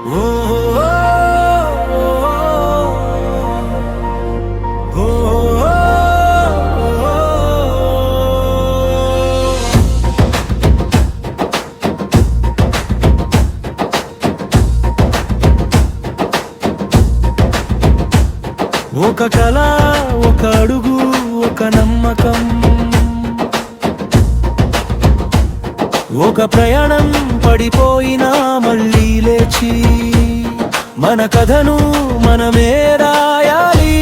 ఒక కళ, ఒక అడుగు, ఒక నమ్మకం, ఒక ప్రయాణం పడిపోయినా మళ్ళీ లేచి మన కథను మనమే రాయాలి.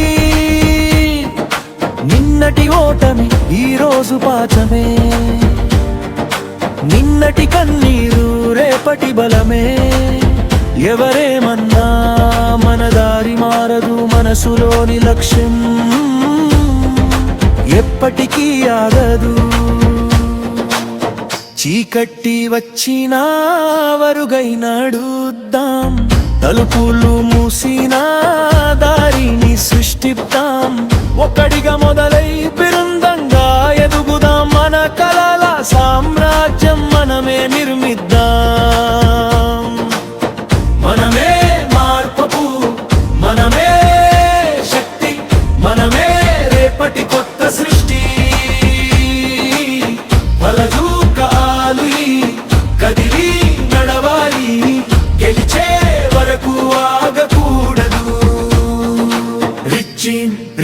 నిన్నటి ఓటమి ఈరోజు పాఠమే, నిన్నటి కన్నీరు రేపటి బలమే. ఎవరేమన్నా మన దారి మారదు, మనసులోని లక్ష్యం ఎప్పటికీ ఆగదు. చీకట్టి వచ్చినా వరుగై నడుద్దాం, తలుపులు మూసినా దారిని సృష్టిద్దాం. ఒక్కడిగా మొదలై బృందంగా ఎదుగుదాం, మన కలల సామ్రాజ్యం మనమే నిర్మిద్దాం. మనమే మార్పు, మనమే శక్తి, మనమే రేపటి కొత్త సృష్టి. బలదూకాలు కదిలి నడవాలి, గెలిచే వరకు ఆగకూడదు.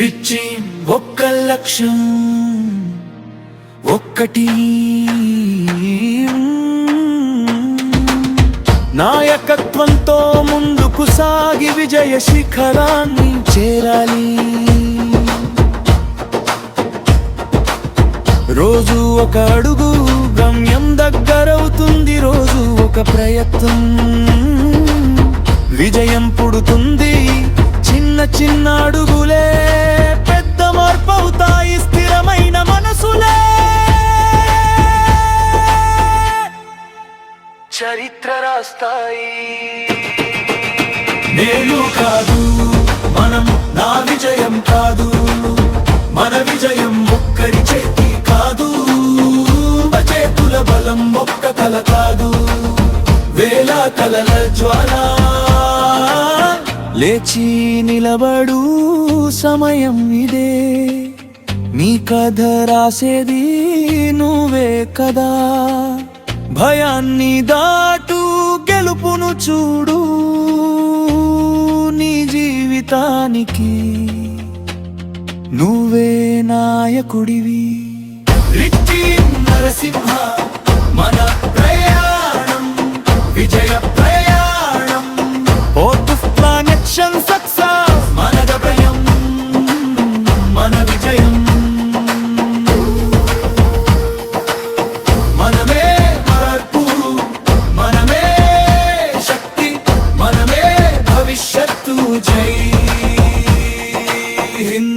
రిచ్చి ఒక్క లక్ష్యం, ఒక్కటి నాయకత్వంతో ముందుకు సాగి విజయ శిఖరాన్ని చేరాలి. రోజు ఒక అడుగు గమ్యం దగ్గరవుతుంది, రోజు ఒక ప్రయత్నం విజయం పుడుతుంది. చిన్న చిన్న అడుగులే పెద్ద మార్పు అవుతాయి, స్థిరమైన మనసులే చరిత్ర రాస్తాయి. నేను కాదు మనం, నా విజయం కాదు, మన విజయం ఒక్కరి చేతి కాదు. చేతుల బలం ఒక్క కల కాదు, వేల కలల జ్వాల. లేచి నిలబడు సమయం ఇదే, నీ కథ రాసేది నువ్వే కదా. భయాన్ని దాటు గెలుపును చూడు, నీ జీవితానికి నువ్వే నాయకుడివి. రిచ్చి నరసింహ మన ప్రయాణం విజయ ప్రయాణం. పోర్ట్ ఆఫ్ ప్లానెక్షన్ సక్సెస్ మనద భయం, మన విజయం. మనమే మార్పు, మనమే శక్తి, మనమే భవిష్యత్తు. జై హింద్.